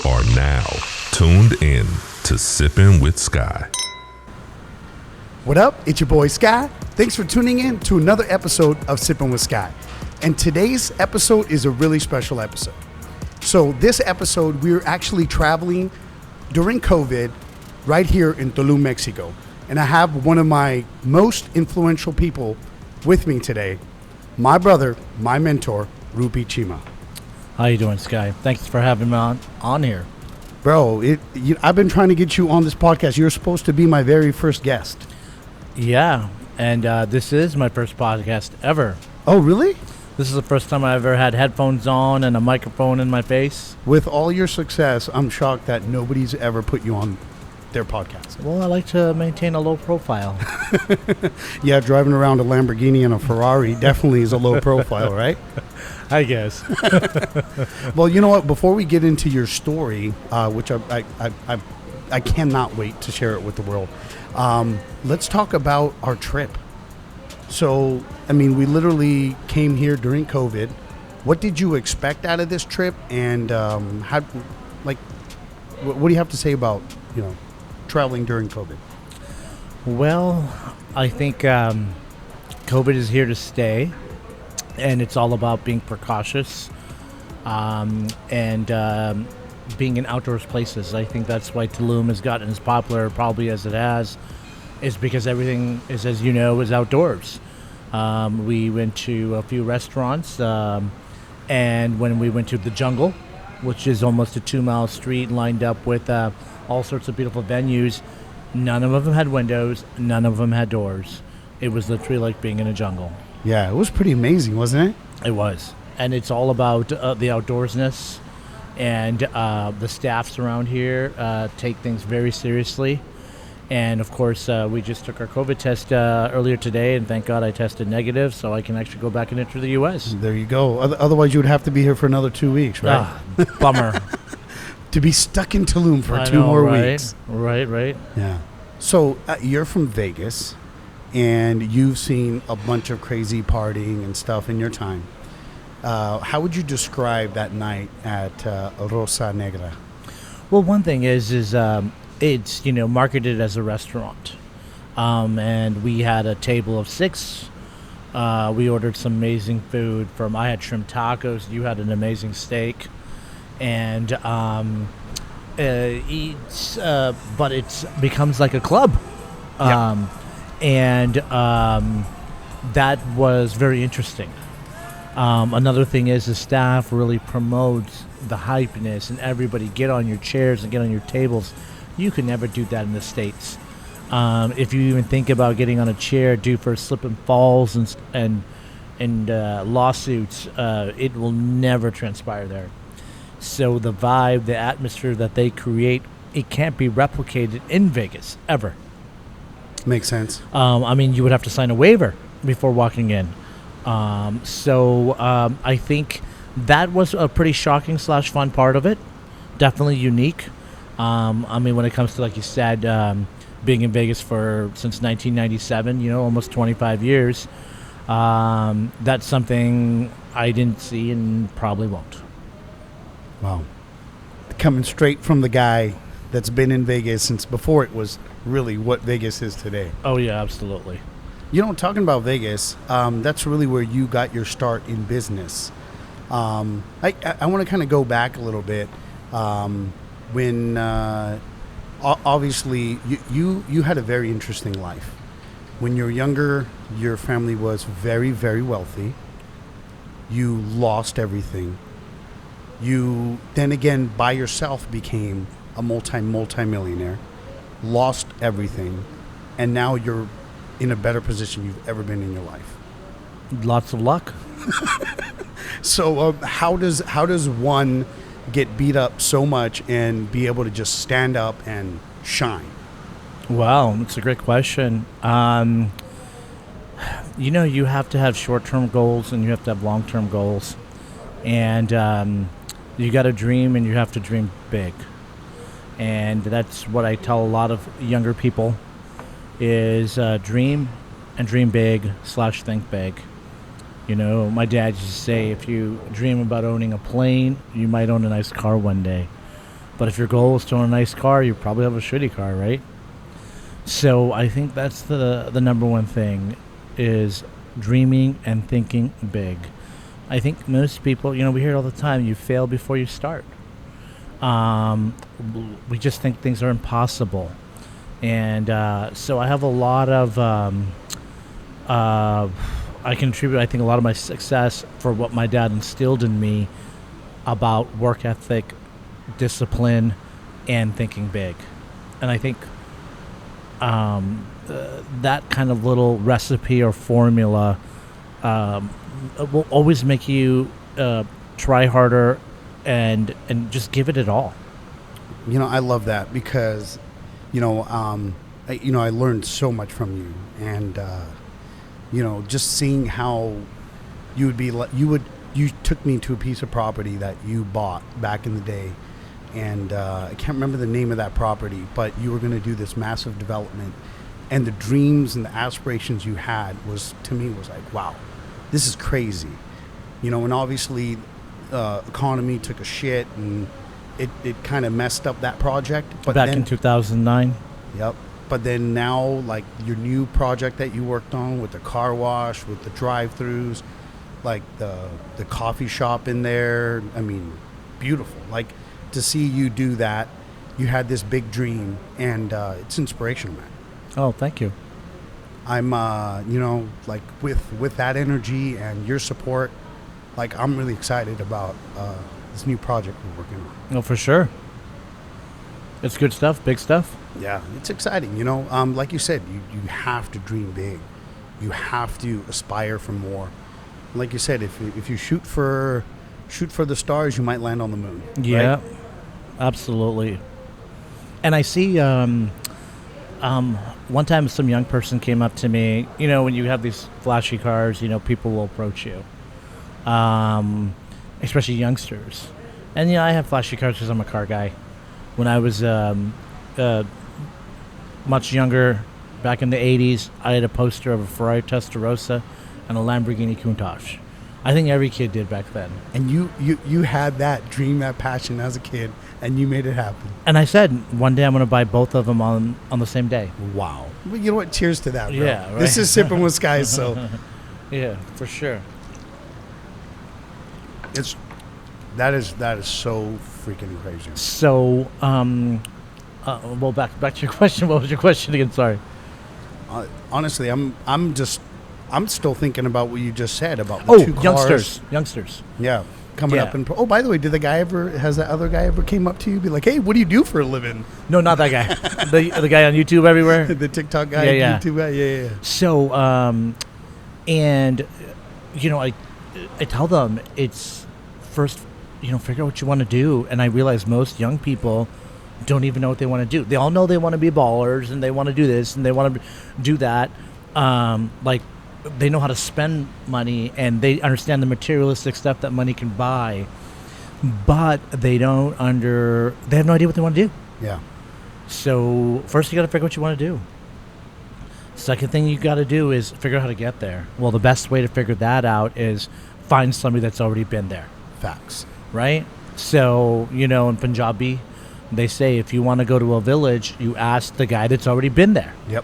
are now tuned in to Sippin with Sky. What up? It's your boy Sky. Thanks for tuning in to another episode of Sippin with Sky. And today's episode is a really special episode. So this episode, we're actually traveling during COVID right here in Tulum, Mexico. And I have one of my most influential people with me today, my brother, my mentor, Rupee Chima. How you doing, Sky? Thanks for having me on here. Bro, I've been trying to get you on this podcast. You're supposed to be my very first guest. Yeah, and this is my first podcast ever. Oh, really? This is the first time I ever had headphones on and a microphone in my face. With all your success, I'm shocked that nobody's ever put you on their podcast. Well, I like to maintain a low profile. Yeah, driving around a Lamborghini and a Ferrari definitely is a low profile, right? I guess. Well, you know what? Before we get into your story, which I cannot wait to share it with the world, let's talk about our trip. So, I mean, we literally came here during COVID. What did you expect out of this trip? And what do you have to say about, traveling during COVID? Well, I think COVID is here to stay, and it's all about being precautious and being in outdoors places. I think that's why Tulum has gotten as popular probably as it has, is because everything is, as you know, is outdoors. We went to a few restaurants, and when we went to the jungle, which is almost a 2-mile street lined up with all sorts of beautiful venues, none of them had windows, none of them had doors. It was literally like being in a jungle. Yeah, it was pretty amazing, wasn't it? It was. And it's all about the outdoorsness, and the staffs around here take things very seriously. And of course, we just took our COVID test earlier today, and thank God I tested negative, so I can actually go back and enter the U.S. There you go. Otherwise, you would have to be here for another 2 weeks, right? Bummer. To be stuck in Tulum for I two know, more right? weeks. Right. Yeah. So you're from Vegas, and you've seen a bunch of crazy partying and stuff in your time. How would you describe that night at Rosa Negra? Well, one thing is it's marketed as a restaurant, and we had a table of 6. We ordered some amazing food I had shrimp tacos. You had an amazing steak, and but it becomes like a club. Yeah. And that was very interesting. Another thing is the staff really promotes the hypeness, and everybody get on your chairs and get on your tables. You could never do that in the States. If you even think about getting on a chair due for slip and falls and lawsuits, it will never transpire there. So the vibe, the atmosphere that they create, it can't be replicated in Vegas ever. Makes sense. You would have to sign a waiver before walking in. So I think that was a pretty shocking / fun part of it. Definitely unique. When it comes to, like you said, being in Vegas since 1997, almost 25 years, that's something I didn't see and probably won't. Wow. Coming straight from the guy that's been in Vegas since before it was really what Vegas is today. Oh, yeah, absolutely. Talking about Vegas, that's really where you got your start in business. I want to kind of go back a little bit. When obviously you had a very interesting life. When you're younger, your family was very, very wealthy. You lost everything. You then again by yourself became a multi-millionaire, lost everything, and now you're in a better position you've ever been in your life. Lots of luck. So how does one get beat up so much and be able to just stand up and shine? Wow, that's a great question. You have to have short-term goals and you have to have long-term goals. And you got to dream, and you have to dream big. And that's what I tell a lot of younger people is dream and dream big / think big. My dad used to say, if you dream about owning a plane, you might own a nice car one day. But if your goal is to own a nice car, you probably have a shitty car, right? So I think that's the number one thing is dreaming and thinking big. I think most people, we hear it all the time, you fail before you start. We just think things are impossible. And so I have a lot of, I can attribute, I think, a lot of my success for what my dad instilled in me about work ethic, discipline, and thinking big. And I think that kind of little recipe or formula will always make you try harder and just give it all. I love that because, I learned so much from you, and just seeing how you would be, you took me to a piece of property that you bought back in the day, and I can't remember the name of that property, but you were going to do this massive development, and the dreams and the aspirations you had was like, wow, this is crazy, and obviously economy took a shit, and it kind of messed up that project. But back in 2009. Yep. But then now, like your new project that you worked on with the car wash, with the drive-throughs, like the coffee shop in there, I mean, beautiful. Like to see you do that, you had this big dream, and it's inspirational, man. Oh, thank you. I'm, like with that energy and your support, like I'm really excited about this new project we're working on. Oh, for sure. It's good stuff, big stuff. Yeah, it's exciting. Like you said, you have to dream big. You have to aspire for more. Like you said, if you shoot for the stars, you might land on the moon. Yeah, right? Absolutely. And I see one time some young person came up to me. When you have these flashy cars, people will approach you, especially youngsters. And I have flashy cars because I'm a car guy. When I was much younger, back in the 80s, I had a poster of a Ferrari Testarossa and a Lamborghini Countach. I think every kid did back then. And you had that dream, that passion as a kid, and you made it happen. And I said, one day I'm going to buy both of them on the same day. Wow. Well, you know what? Cheers to that, bro. Yeah, right? This is Sippin' with Sky, so. Yeah, for sure. That is so freaking crazy. So, well, back to your question. What was your question again? Sorry. Honestly, I'm still thinking about what you just said about the two cars. Youngsters. Yeah, coming up and by the way, has that other guy ever came up to you, be like, hey, what do you do for a living? No, not that guy. the guy on YouTube everywhere. The TikTok guy, yeah. YouTube guy, yeah. So, and I tell them it's first, figure out what you want to do, and I realize most young people don't even know what they want to do. They all know they want to be ballers, and they want to do this, and they want to do that. Like, they know how to spend money, and they understand the materialistic stuff that money can buy, but they have no idea what they want to do. Yeah. So first you got to figure out what you want to do. Second thing you got to do is figure out how to get there. Well, the best way to figure that out is find somebody that's already been there. Facts. Right? So, in Punjabi, they say if you want to go to a village, you ask the guy that's already been there. Yep.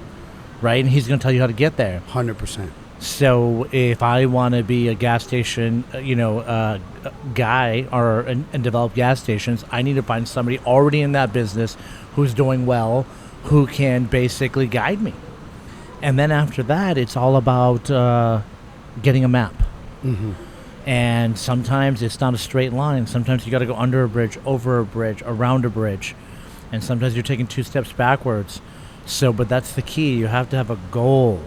Right? And he's going to tell you how to get there. 100%. So if I want to be a gas station, guy and develop gas stations, I need to find somebody already in that business who's doing well, who can basically guide me. And then after that, it's all about getting a map. Mm-hmm. And sometimes it's not a straight line. Sometimes you got to go under a bridge, over a bridge, around a bridge. And sometimes you're taking 2 steps backwards. But that's the key. You have to have a goal.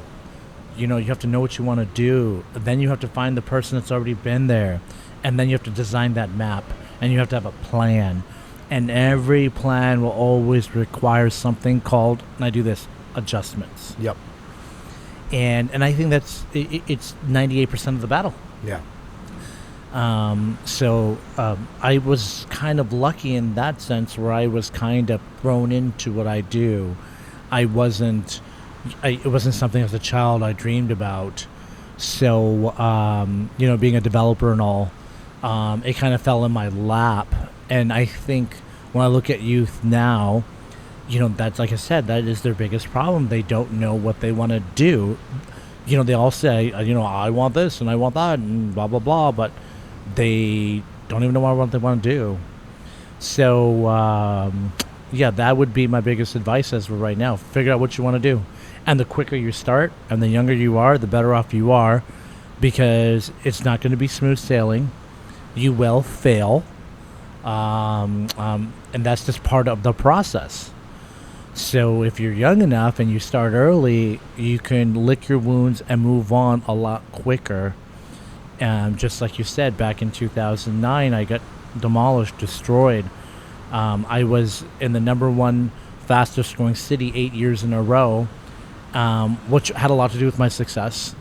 You have to know what you want to do. Then you have to find the person that's already been there. And then you have to design that map. And you have to have a plan. And every plan will always require something called, and I do this, adjustments. Yep. And I think that's, it's 98% of the battle. Yeah. I was kind of lucky in that sense where I was kind of thrown into what I do. It wasn't something as a child I dreamed about. So, being a developer and all, it kind of fell in my lap. And I think when I look at youth now, that's, like I said, that is their biggest problem. They don't know what they want to do. They all say, I want this and I want that and blah, blah, blah, but they don't even know what they want to do. So, that would be my biggest advice as of right now. Figure out what you want to do. And the quicker you start and the younger you are, the better off you are, because it's not going to be smooth sailing. You will fail. And that's just part of the process. So if you're young enough and you start early, you can lick your wounds and move on a lot quicker. Just like you said, back in 2009, I got demolished, destroyed. I was in the number one fastest growing city 8 years in a row, which had a lot to do with my success.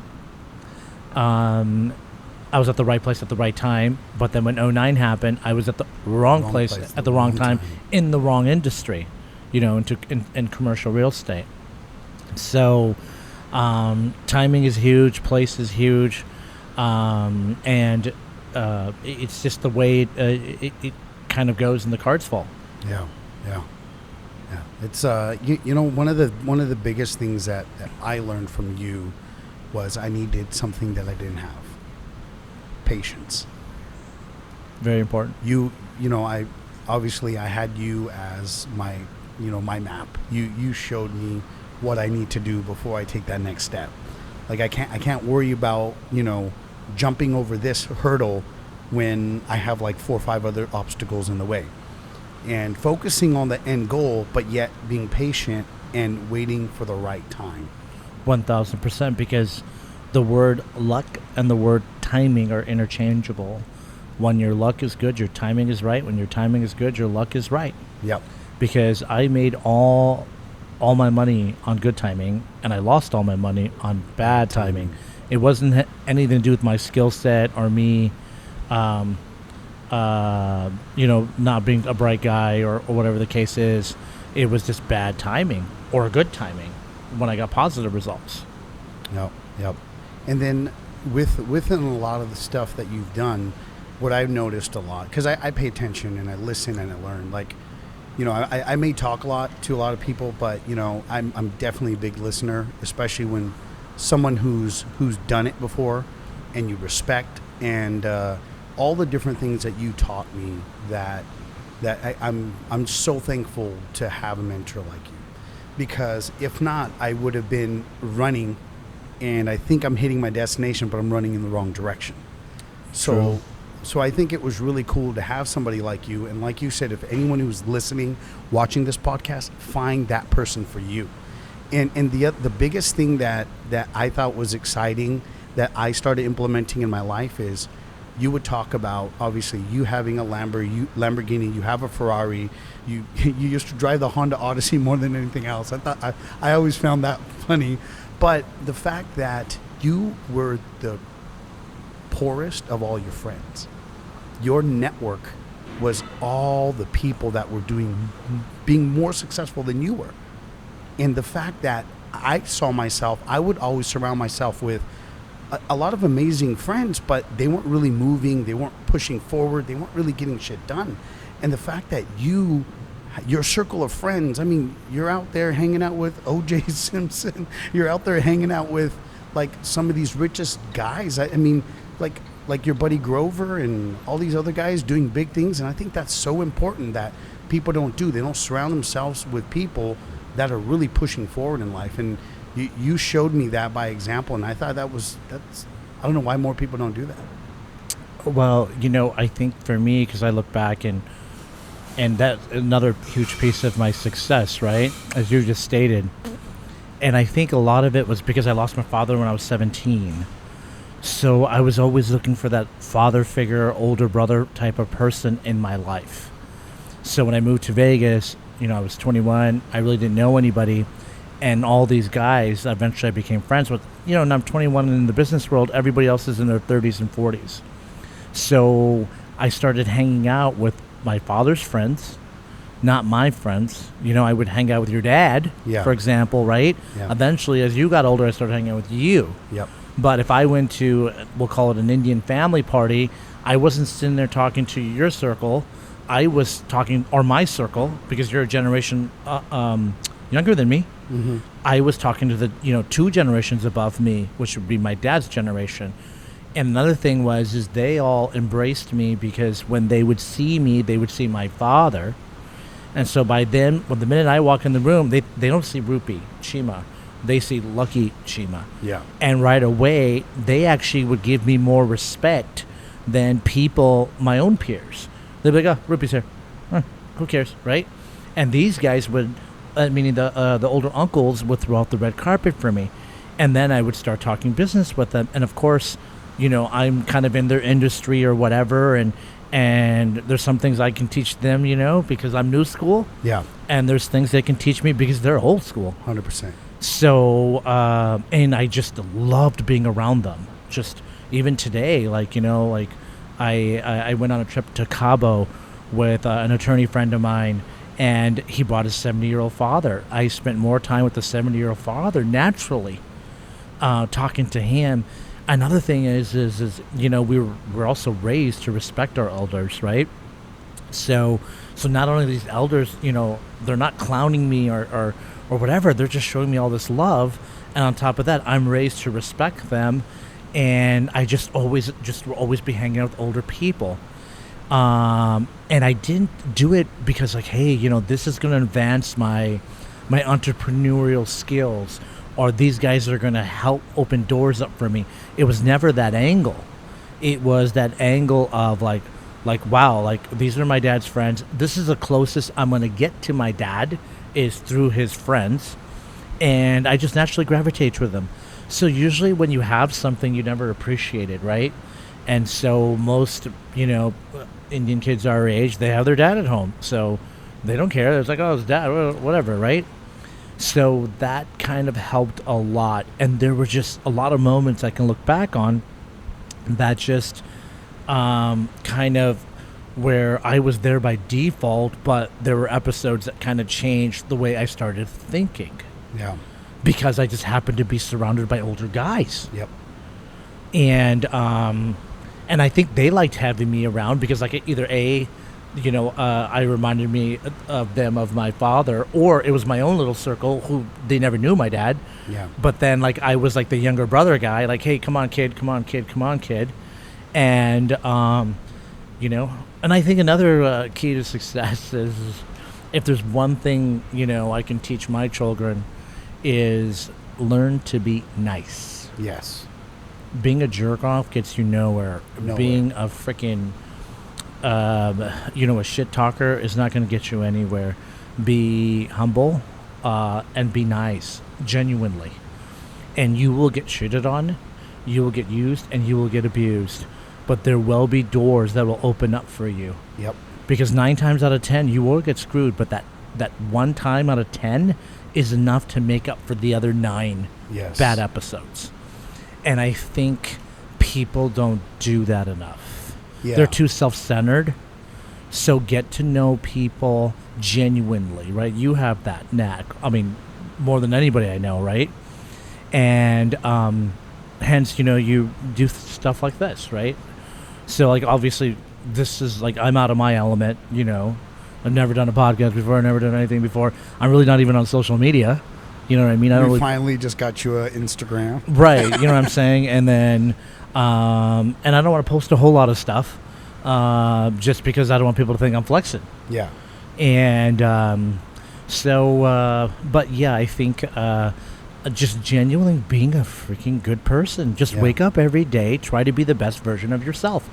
I was at the right place at the right time, but then when 2009 happened, I was at the wrong place at the wrong time in the wrong industry, in commercial real estate. So timing is huge, place is huge, and it's just the way it kind of goes and the cards fall. Yeah. It's one of the biggest things that I learned from you was I needed something that I didn't have. Patience. Very important. I had you as my map. You showed me what I need to do before I take that next step. Like I can't worry about, jumping over this hurdle when I have like 4 or 5 other obstacles in the way. And focusing on the end goal, but yet being patient and waiting for the right time. 1000%, because the word luck and the word timing are interchangeable. When your luck is good, your timing is right. When your timing is good, your luck is right. Yep. Because I made all my money on good timing, and I lost all my money on bad timing. It wasn't anything to do with my skill set or me, not being a bright guy or whatever the case is. It was just bad timing or good timing when I got positive results. Yep. And then within a lot of the stuff that you've done, what I've noticed a lot, because I pay attention and I listen and I learn. Like, I may talk a lot to a lot of people, but I'm definitely a big listener, especially when someone who's done it before and you respect, and all the different things that you taught me that I'm so thankful to have a mentor like you, because if not, I would have been running. And I think I'm hitting my destination, but I'm running in the wrong direction. So I think it was really cool to have somebody like you. And like you said, if anyone who's listening, watching this podcast, find that person for you. And the biggest thing that I thought was exciting that I started implementing in my life is you would talk about, obviously, you having a Lamborghini, you have a Ferrari, you used to drive the Honda Odyssey more than anything else. I always found that funny. But the fact that you were the poorest of all your friends, your network was all the people that were being more successful than you were. And the fact that I saw myself, I would always surround myself with a lot of amazing friends, but they weren't really moving, they weren't pushing forward, they weren't really getting shit done. And the fact that your circle of friends, I mean, you're out there hanging out with O.J. Simpson. You're out there hanging out with, like, some of these richest guys. I mean, like your buddy Grover and all these other guys doing big things. And I think that's so important that people don't do. They don't surround themselves with people that are really pushing forward in life. And you showed me that by example. And I thought I don't know why more people don't do that. Well, I think for me, because I look back and that's another huge piece of my success, right? As you just stated. And I think a lot of it was because I lost my father when I was 17. So I was always looking for that father figure, older brother type of person in my life. So when I moved to Vegas, I was 21. I really didn't know anybody. And all these guys, eventually I became friends with. And I'm 21 in the business world. Everybody else is in their 30s and 40s. So I started hanging out with my father's friends, not my friends. I would hang out with your dad, for example, right? Yeah. Eventually, as you got older, I started hanging out with you. Yep. But if I went to, we'll call it an Indian family party, I wasn't sitting there talking to your circle. I was talking, or my circle, because you're a generation younger than me. Mm-hmm. I was talking to the 2 generations above me, which would be my dad's generation. And another thing is they all embraced me because when they would see me, they would see my father. And so by then, the minute I walk in the room, they don't see Rupee Chima. They see Lucky Chima. Yeah. And right away, they actually would give me more respect than people, my own peers. They'd be like, oh, Rupee's here. Who cares, right? And these guys would, meaning the older uncles, would throw out the red carpet for me. And then I would start talking business with them. And of course, I'm kind of in their industry or whatever, and there's some things I can teach them, because I'm new school. Yeah. And there's things they can teach me because they're old school. 100%. So, and I just loved being around them. Just even today, I went on a trip to Cabo with an attorney friend of mine, and he brought his 70-year-old father. I spent more time with the 70-year-old father naturally, talking to him. Another thing is we're also raised to respect our elders, right? So not only these elders, they're not clowning me or whatever, they're just showing me all this love, and on top of that, I'm raised to respect them, and I just always be hanging out with older people. And I didn't do it because hey, this is going to advance my entrepreneurial skills, or these guys are going to help open doors up for me. It was never that angle. It was that angle of wow, these are my dad's friends. This is the closest I'm going to get to my dad is through his friends. And I just naturally gravitate to them. So usually when you have something, you never appreciate it, right? And so most, Indian kids our age, they have their dad at home. So they don't care. It's oh, his dad, whatever, right? So that kind of helped a lot. And there were just a lot of moments I can look back on that just kind of where I was there by default, but there were episodes that kind of changed the way I started thinking. Yeah. Because I just happened to be surrounded by older guys. Yep. And I think they liked having me around because either I reminded me of them of my father, or it was my own little circle who they never knew my dad. Yeah. But then I was the younger brother guy, hey, come on kid, and and I think another key to success is if there's one thing I can teach my children is learn to be nice. Yes. Being a jerk off gets you nowhere. Being a freaking a shit talker is not going to get you anywhere. Be humble and be nice, genuinely. And you will get shitted on, you will get used, and you will get abused. But there will be doors that will open up for you. Yep. Because 9 times out of 10, you will get screwed, but that 1 time out of 10 is enough to make up for the other 9 bad episodes. And I think people don't do that enough. Yeah. They're too self-centered. So get to know people genuinely, right? You have that knack. I mean, more than anybody I know, right? And hence, you do stuff like this, right? So, obviously, this is, I'm out of my element, I've never done a podcast before. I've never done anything before. I'm really not even on social media. You know what I mean? We finally just got you an Instagram. Right. You know what I'm saying? And then, and I don't want to post a whole lot of stuff just because I don't want people to think I'm flexing. Yeah. And but yeah, I think just genuinely being a freaking good person. Just wake up every day, try to be the best version of yourself.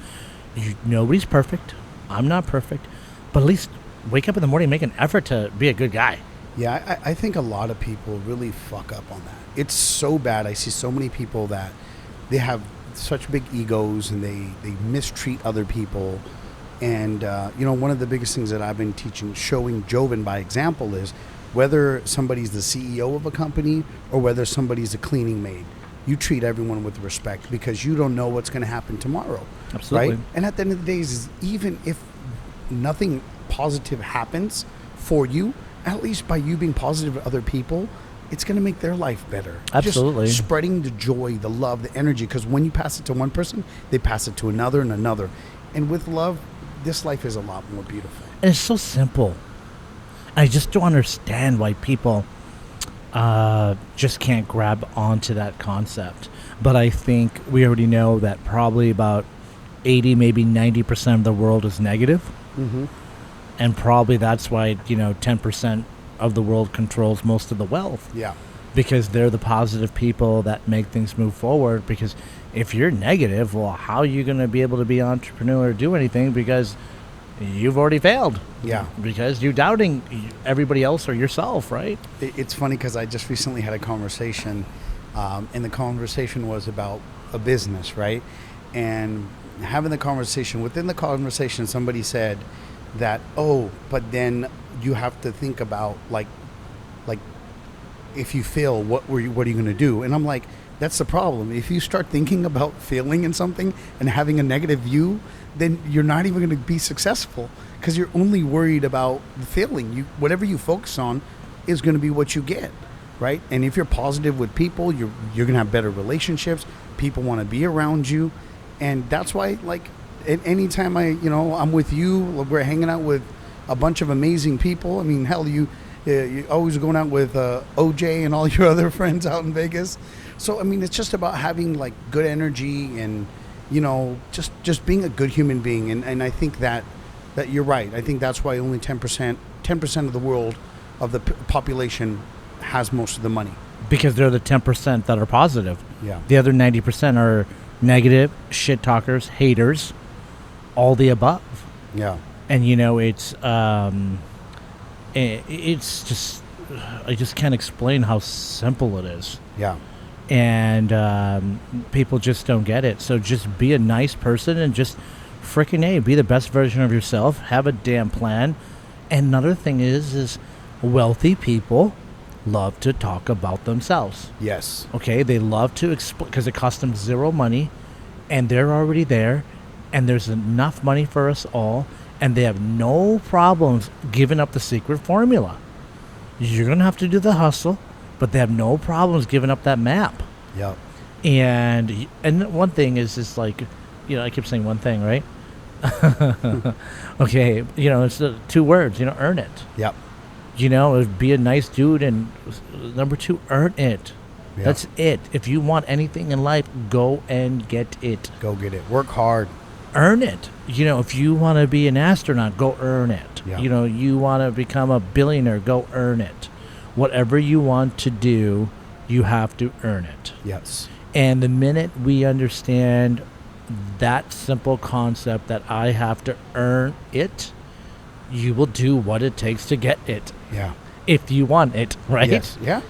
Nobody's perfect. I'm not perfect. But at least wake up in the morning and make an effort to be a good guy. Yeah, I think a lot of people really fuck up on that. It's so bad. I see so many people that they have such big egos and they mistreat other people. And, one of the biggest things that I've been teaching, showing Joven by example, is whether somebody's the CEO of a company or whether somebody's a cleaning maid, you treat everyone with respect because you don't know what's going to happen tomorrow. Absolutely. Right? And at the end of the day, is even if nothing positive happens for you, at least by you being positive to other people, it's going to make their life better. Absolutely. Just spreading the joy, the love, the energy, because when you pass it to one person, they pass it to another and another. And with love, this life is a lot more beautiful. And it's so simple. I just don't understand why people just can't grab onto that concept. But I think we already know that probably about 80, maybe 90% of the world is negative. Mm-hmm. And probably that's why, 10% of the world controls most of the wealth. Yeah. Because they're the positive people that make things move forward. Because if you're negative, well, how are you going to be able to be an entrepreneur or do anything? Because you've already failed. Yeah. Because you're doubting everybody else or yourself, right? It's funny because I just recently had a conversation, and the conversation was about a business, right? And having the conversation, within the conversation, somebody said that, oh, but then you have to think about like if you fail, what are you going to do? And I'm like, that's the problem. If you start thinking about failing in something and having a negative view, then you're not even going to be successful because you're only worried about failing. Whatever you focus on is going to be what you get, right? And if you're positive with people, you're going to have better relationships. People want to be around you, and that's why, like, anytime I'm with you, we're hanging out with a bunch of amazing people. I mean, hell, you're always going out with OJ and all your other friends out in Vegas. So I mean, it's just about having like good energy and just being a good human being. And I think that you're right. I think that's why only 10% of the world of the population has most of the money. Because they're the 10% that are positive. Yeah. The other 90% are negative, shit talkers, haters, all the above. Yeah. And it's just, I just can't explain how simple it is. Yeah. And people just don't get it. So just be a nice person and just freaking be the best version of yourself. Have a damn plan. And another thing is wealthy people love to talk about themselves. Yes. Okay, they love to explain because it costs them zero money, and they're already there, and there's enough money for us all, and they have no problems giving up the secret formula. You're gonna have to do the hustle, but they have no problems giving up that map. Yeah. And one thing is like, I keep saying one thing, right? Okay, it's the two words, earn it. Yep. Be a nice dude, and number two, earn it. Yeah. That's it. If you want anything in life, go and get it. Go get it. Work hard. Earn it. If you want to be an astronaut, go earn it. Yeah. You want to become a billionaire, go earn it. Whatever you want to do, you have to earn it. Yes. And the minute we understand that simple concept that I have to earn it, you will do what it takes to get it. Yeah. If you want it, right? Yes. Yeah.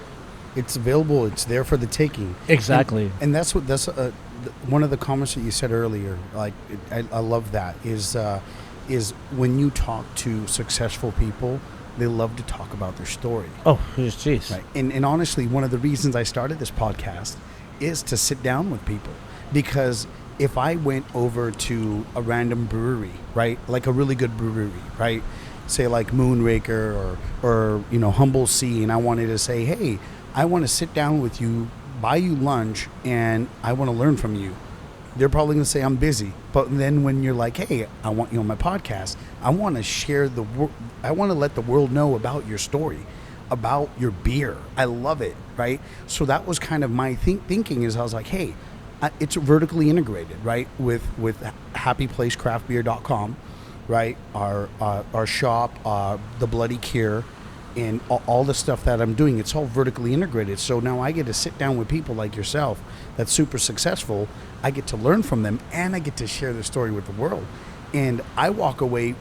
It's available. It's there for the taking. Exactly. And that's one of the comments that you said earlier. Like, I love that. Is when you talk to successful people, they love to talk about their story. Oh, jeez. Right. And honestly, one of the reasons I started this podcast is to sit down with people, because if I went over to a random brewery, right, like a really good brewery, right, say like Moonraker or Humble Sea, and I wanted to say, hey, I want to sit down with you, buy you lunch, and I want to learn from you. They're probably going to say I'm busy. But then when you're like, hey, I want you on my podcast, I want to share I want to let the world know about your story, about your beer. I love it, right? So that was kind of my thinking is I was like, hey, it's vertically integrated, right? With happyplacecraftbeer.com, right? Our shop, the Bloody Cure, and all the stuff that I'm doing, it's all vertically integrated. So now I get to sit down with people like yourself that's super successful. I get to learn from them, and I get to share their story with the world. And I walk away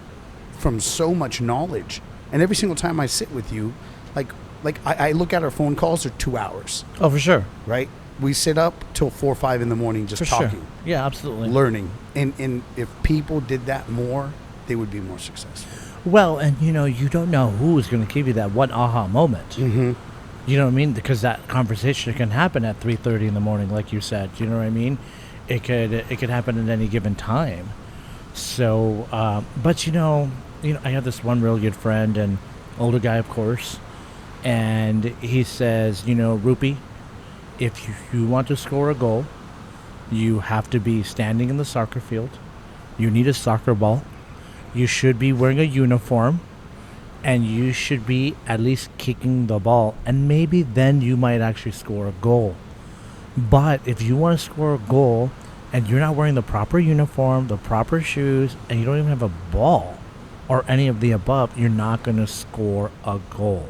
from so much knowledge. And every single time I sit with you, like I look at our phone calls, they're 2 hours. Oh, for sure. Right? We sit up till 4 or 5 in the morning just for talking. Sure. Yeah, absolutely. Learning. And if people did that more, they would be more successful. Well, and you don't know who is going to give you that one aha moment. Mm-hmm. You know what I mean? Because that conversation can happen at 3:30 in the morning, like you said. You know what I mean? It could happen at any given time. So, but I have this one real good friend, and older guy, of course, and he says, Rupee, if you want to score a goal, you have to be standing in the soccer field. You need a soccer ball. You should be wearing a uniform, and you should be at least kicking the ball, and maybe then you might actually score a goal. But if you want to score a goal and you're not wearing the proper uniform, the proper shoes, and you don't even have a ball or any of the above, you're not going to score a goal.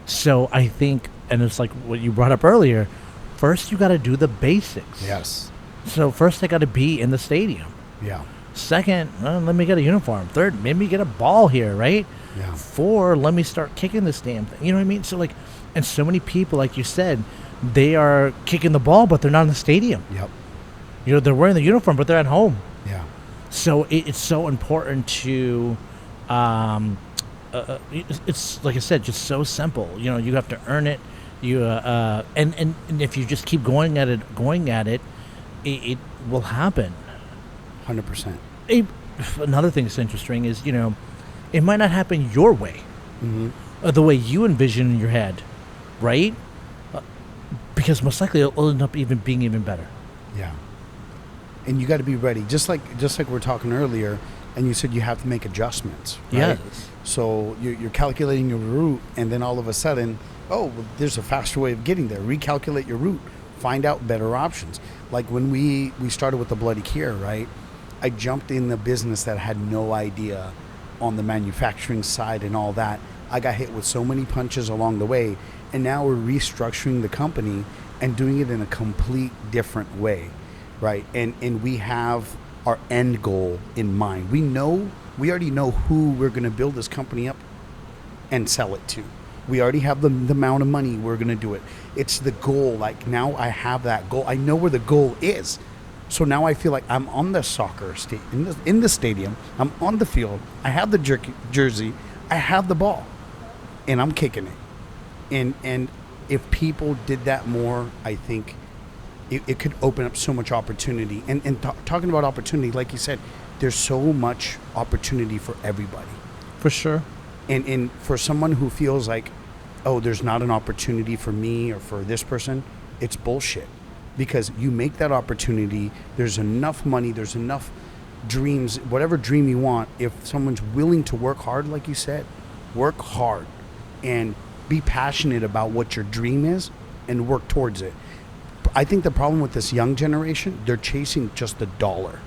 So I think, and it's like what you brought up earlier, first you got to do the basics. Yes. So first I got to be in the stadium. Yeah. Second, let me get a uniform. Third, maybe get a ball here, right? Yeah. 4, let me start kicking this damn thing. You know what I mean? So like, and so many people, like you said, they are kicking the ball, but they're not in the stadium. Yep. You know, they're wearing the uniform, but they're at home. Yeah. So it's so important to, it's like I said, just so simple. You know, you have to earn it. You and if you just keep going at it, it will happen. 100%. Another thing that's interesting is, you know, it might not happen your way, the way you envision in your head, right? Because most likely it'll end up being even better. Yeah. And you got to be ready, just like we were talking earlier. And you said you have to make adjustments, right? Yes. So you're calculating your route, and then all of a sudden, well, there's a faster way of getting there. Recalculate your route. Find out better options. Like when we started with the Bloody Cure, right? I jumped in the business that had no idea on the manufacturing side and all that. I got hit with so many punches along the way, and now we're restructuring the company and doing it in a complete different way, right? And we have our end goal in mind. We already know who we're going to build this company up and sell it to. We already have the amount of money we're going to do it. It's the goal. Like now I have that goal. I know where the goal is. So now I feel like I'm on the soccer in the stadium. I'm on the field. I have the jersey. I have the ball, and I'm kicking it. And if people did that more, I think it could open up so much opportunity. And talking about opportunity, like you said, there's so much opportunity for everybody. For sure. And for someone who feels like, oh, there's not an opportunity for me or for this person, it's bullshit. Because you make that opportunity, there's enough money, there's enough dreams, whatever dream you want. If someone's willing to work hard, like you said, work hard and be passionate about what your dream is and work towards it. I think the problem with this young generation, they're chasing just the dollar,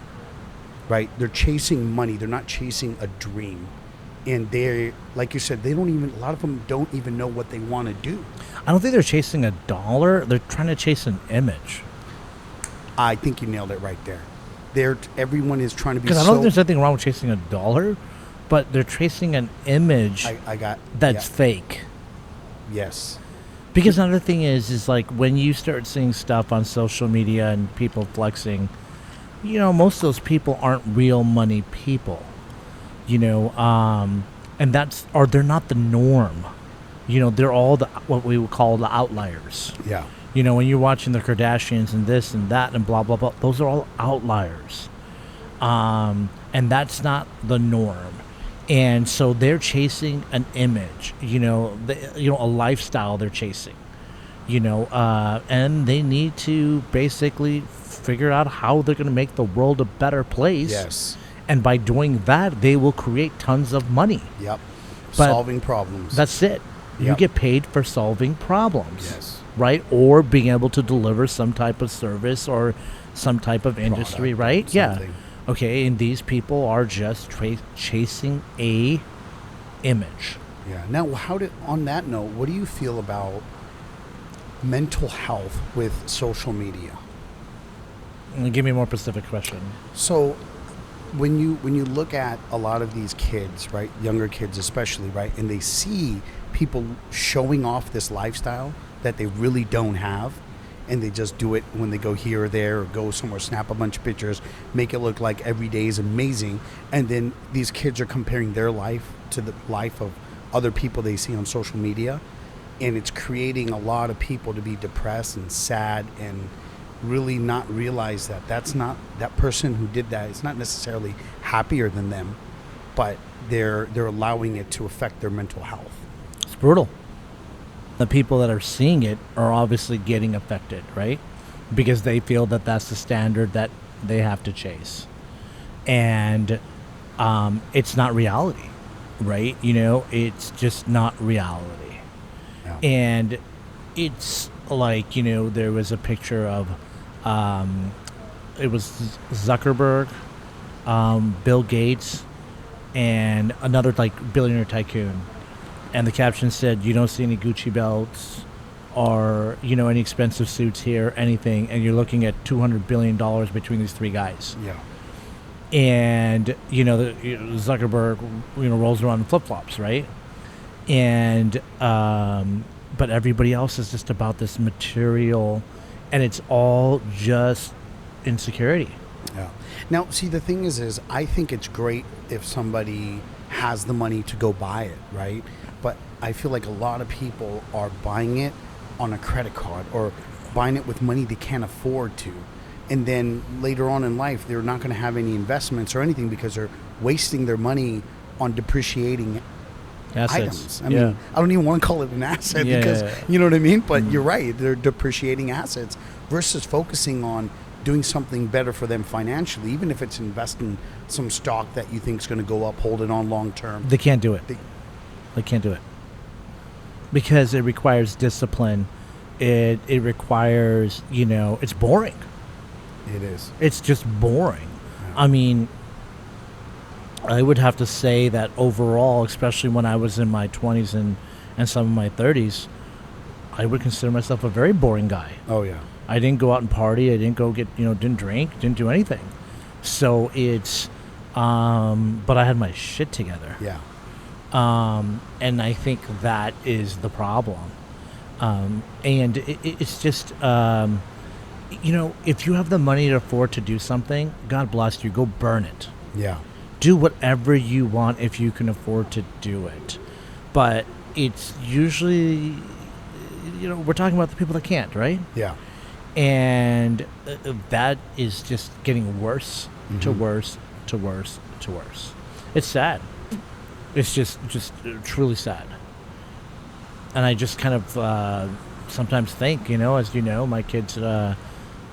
right? They're chasing money. They're not chasing a dream. And they're, like you said, a lot of them don't even know what they want to do. I don't think they're chasing a dollar. They're trying to chase an image. I think you nailed it right there. Everyone is trying to be. Because I don't think there's anything wrong with chasing a dollar, but they're chasing an image that's fake. Yes. Because another thing is like when you start seeing stuff on social media and people flexing, you know, most of those people aren't real money people, you know, and they're not the norm. You know, they're all what we would call the outliers. Yeah. You know, when you're watching the Kardashians and this and that and blah, blah, blah, those are all outliers. And that's not the norm. And so they're chasing an image, you know, a lifestyle they're chasing, you know, and they need to basically figure out how they're going to make the world a better place. Yes. And by doing that, they will create tons of money. Yep. But solving problems. That's it. Yep. You get paid for solving problems. Yes. Right? Or being able to deliver some type of service or some type of industry, right? Something. Yeah. Okay, and these people are just chasing a image. Yeah. Now, on that note, what do you feel about mental health with social media? Give me a more specific question. So, when you look at a lot of these kids, right, younger kids especially, right, and they see people showing off this lifestyle that they really don't have, and they just do it when they go here or there or go somewhere, snap a bunch of pictures, make it look like every day is amazing, and then these kids are comparing their life to the life of other people they see on social media, and it's creating a lot of people to be depressed and sad and really not realize that that person who did that is not necessarily happier than them, but they're allowing it to affect their mental health. It's brutal. The people that are seeing it are obviously getting affected, right? Because they feel that that's the standard that they have to chase. And it's not reality, right? It's just not reality. Yeah. And it's like, there was a picture of, it was Zuckerberg, Bill Gates, and another like billionaire tycoon. And the caption said, "You don't see any Gucci belts or, any expensive suits here, anything. And you're looking at $200 billion between these three guys." Yeah. And, Zuckerberg, rolls around in flip-flops, right? And, but everybody else is just about this material, and it's all just insecurity. Yeah. Now, see, the thing is I think it's great if somebody has the money to go buy it, right? But I feel like a lot of people are buying it on a credit card or buying it with money they can't afford to. And then later on in life, they're not going to have any investments or anything because they're wasting their money on depreciating Assets. items. I mean, I don't even want to call it an asset because, you know what I mean? But you're right. They're depreciating assets versus focusing on doing something better for them financially, even if it's investing some stock that you think is going to go up, hold it on long term. They can't do it. They can't do it because it requires discipline. It requires, it's boring. It is. It's just boring. Yeah. I mean, I would have to say that overall, especially when I was in my 20s and some of my 30s, I would consider myself a very boring guy. Oh, yeah. I didn't go out and party. I didn't go get, didn't drink, didn't do anything. So it's, but I had my shit together. Yeah. And I think that is the problem. And it's just, if you have the money to afford to do something, God bless you, go burn it. Yeah. Do whatever you want if you can afford to do it. But it's usually, we're talking about the people that can't, right? Yeah. And that is just getting worse to worse to worse to worse. It's sad. It's just truly sad. And I just kind of sometimes think, as you know, my kids are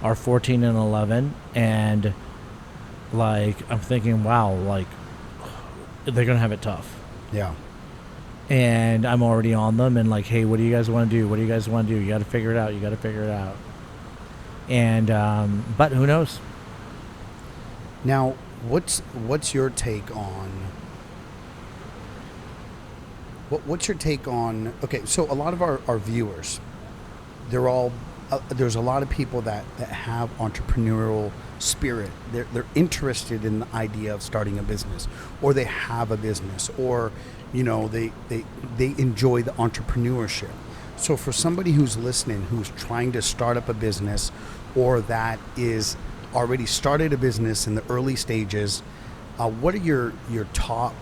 14 and 11, and like I'm thinking, wow, like they're gonna have it tough. Yeah. And I'm already on them, and like, hey, what do you guys want to do? What do you guys want to do? You got to figure it out. You got to figure it out. And but who knows? Now, what's your take on? What's your take on? Okay, so a lot of our viewers, they're all there's a lot of people that have entrepreneurial spirit. They're interested in the idea of starting a business, or they have a business, or they enjoy the entrepreneurship. So for somebody who's listening, who's trying to start up a business, or that is already started a business in the early stages, what are your top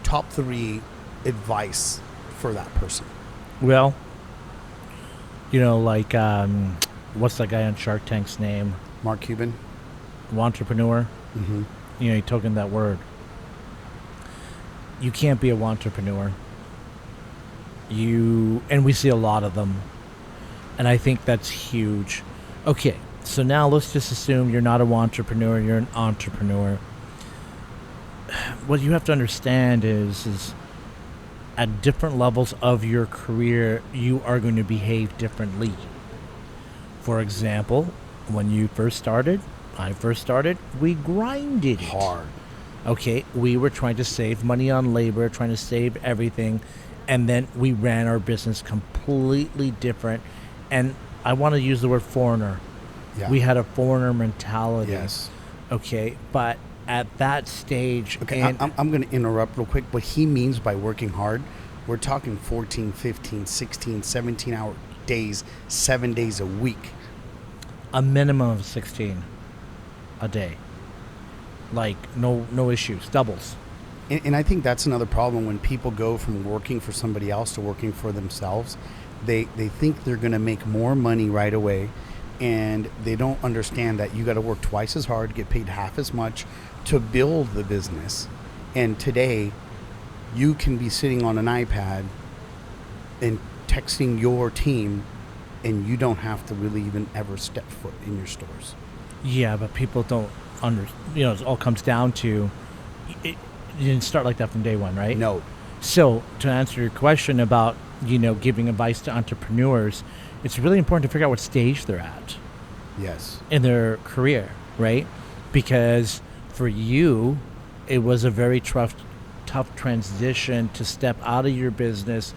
3 advice for that person? Well, like what's that guy on Shark Tank's name? Mark Cuban. Entrepreneur. Mm-hmm. He took in that word. You can't be a entrepreneur. And we see a lot of them, and I think that's huge. Okay, so now let's just assume you're not an entrepreneur, you're an entrepreneur. What you have to understand is at different levels of your career, you are going to behave differently. For example, when I first started, we grinded hard. Okay, we were trying to save money on labor, trying to save everything, and then we ran our business completely different. And I want to use the word foreigner. Yeah. We had a foreigner mentality. Yes. Okay, but at that stage... Okay, I'm going to interrupt real quick. What he means by working hard, we're talking 14, 15, 16, 17-hour days, 7 days a week. A minimum of 16 a day. Like, no issues, doubles. And I think that's another problem when people go from working for somebody else to working for themselves. They think they're going to make more money right away, and they don't understand that you got to work twice as hard, get paid half as much to build the business. And today, you can be sitting on an iPad and texting your team, and you don't have to really even ever step foot in your stores. Yeah, but people don't it all comes down to You didn't start like that from day one, right? No. So to answer your question about, giving advice to entrepreneurs, it's really important to figure out what stage they're at Yes. in their career, right? Because for you, it was a very tough transition to step out of your business,